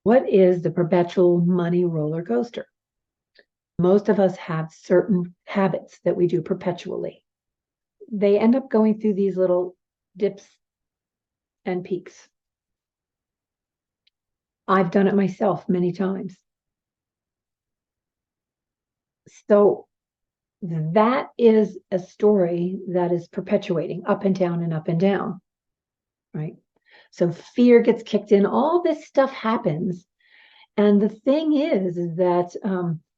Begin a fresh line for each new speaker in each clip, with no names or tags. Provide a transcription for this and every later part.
What is the perpetual money roller coaster? Most of us have certain habits that we do perpetually. They end up going through these little dips and peaks. I've done it myself many times. So that is a story that is perpetuating up and down and up and down, right? So fear gets kicked in, all this stuff happens. And the thing is that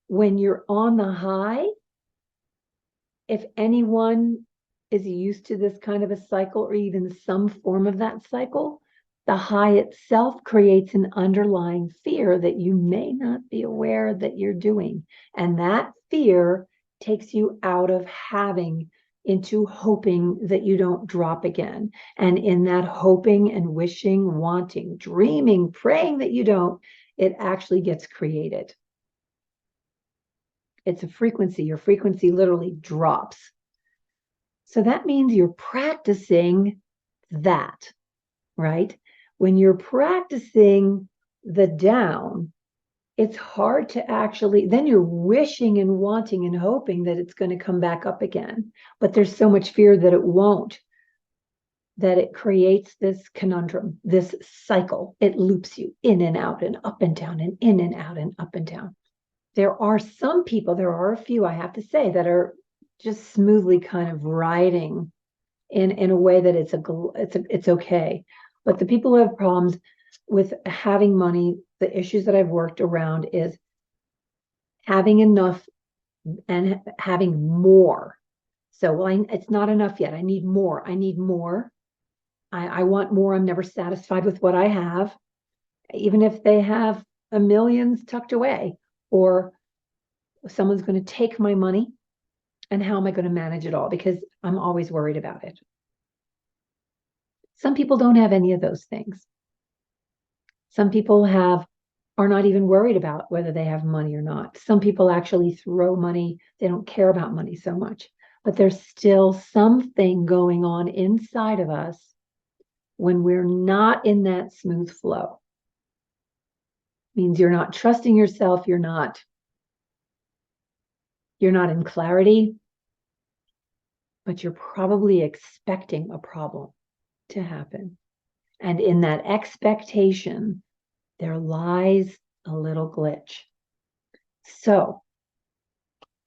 when you're on the high, if anyone is used to this kind of a cycle or even some form of that cycle, the high itself creates an underlying fear that you may not be aware that you're doing. And that fear takes you out of having into hoping that you don't drop again. And in that hoping and wishing, wanting, dreaming, praying that you don't, it actually gets created. It's a frequency. Your frequency literally drops. So that means you're practicing that, right? When you're practicing the down, it's hard to actually, then you're wishing and wanting and hoping that it's going to come back up again. But there's so much fear that it won't, that it creates this conundrum, this cycle. It loops you in and out and up and down and in and out and up and down. There are some people, there are a few, I have to say, that are just smoothly kind of riding in a way that it's okay. But the people who have problems with having money, the issues that I've worked around is having enough and having more. So, well, it's not enough yet. I need more. I need more. I want more. I'm never satisfied with what I have, even if they have a millions tucked away, or someone's going to take my money. And how am I going to manage it all? Because I'm always worried about it. Some people don't have any of those things. Some people are not even worried about whether they have money or not. Some people actually throw money. They don't care about money so much. But there's still something going on inside of us when we're not in that smooth flow. It means you're not trusting yourself. You're not in clarity, but you're probably expecting a problem to happen. And in that expectation, there lies a little glitch. So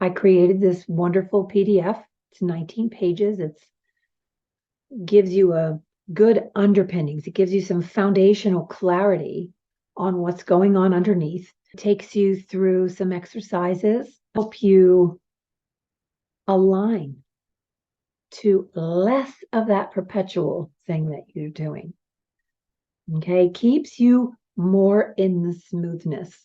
I created this wonderful PDF. It's 19 pages. It gives you a good underpinnings. It gives you some foundational clarity on what's going on underneath. It takes you through some exercises, help you align to less of that perpetual thing that you're doing. Okay, keeps you more in the smoothness.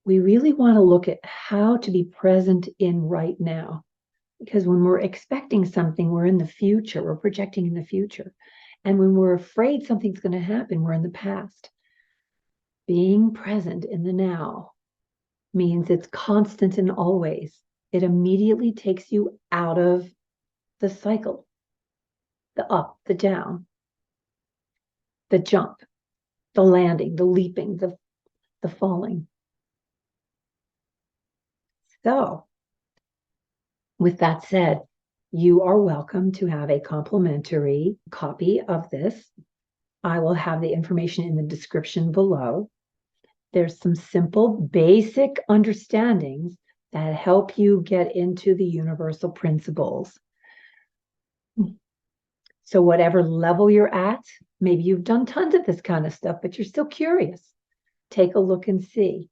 We really want to look at how to be present in right now. Because when we're expecting something, we're in the future, we're projecting in the future. And when we're afraid something's going to happen, we're in the past. Being present in the now means it's constant and always. It immediately takes you out of the cycle, the up, the down, the jump, the landing, the leaping, the falling. So, with that said, you are welcome to have a complimentary copy of this. I will have the information in the description below. There's some simple, basic understandings that help you get into the universal principles. So whatever level you're at, maybe you've done tons of this kind of stuff, but you're still curious. Take a look and see.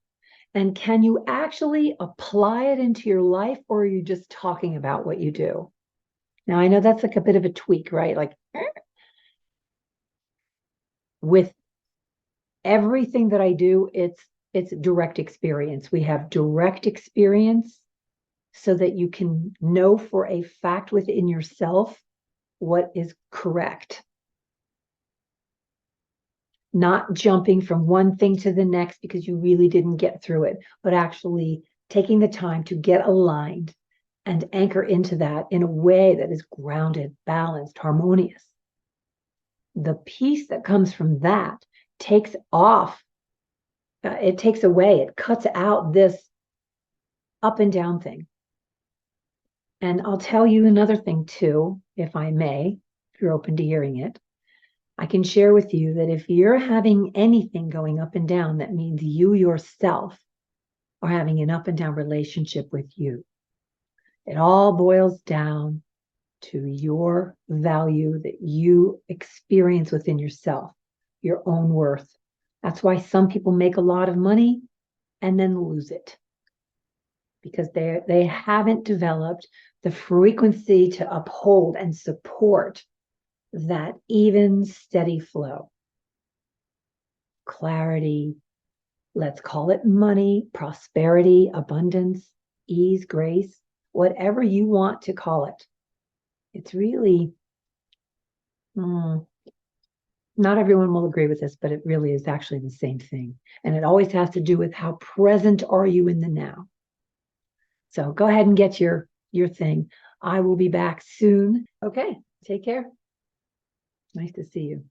And can you actually apply it into your life, or are you just talking about what you do? Now, I know that's like a bit of a tweak, right? Like with everything that I do, it's direct experience. We have direct experience so that you can know for a fact within yourself what is correct. Not jumping from one thing to the next because you really didn't get through it, but actually taking the time to get aligned and anchor into that in a way that is grounded, balanced, harmonious. The peace that comes from that takes off, it takes away, it cuts out this up and down thing. And I'll tell you another thing too, if I may, if you're open to hearing it. I can share with you that if you're having anything going up and down, that means you yourself are having an up and down relationship with you. It all boils down to your value that you experience within yourself, your own worth. That's why some people make a lot of money and then lose it, because they haven't developed the frequency to uphold and support that even, steady flow. Clarity, let's call it money, prosperity, abundance, ease, grace, whatever you want to call it. It's really, not everyone will agree with this, but it really is actually the same thing. And it always has to do with how present are you in the now. So go ahead and get your thing. I will be back soon. Okay, take care. Nice to see you.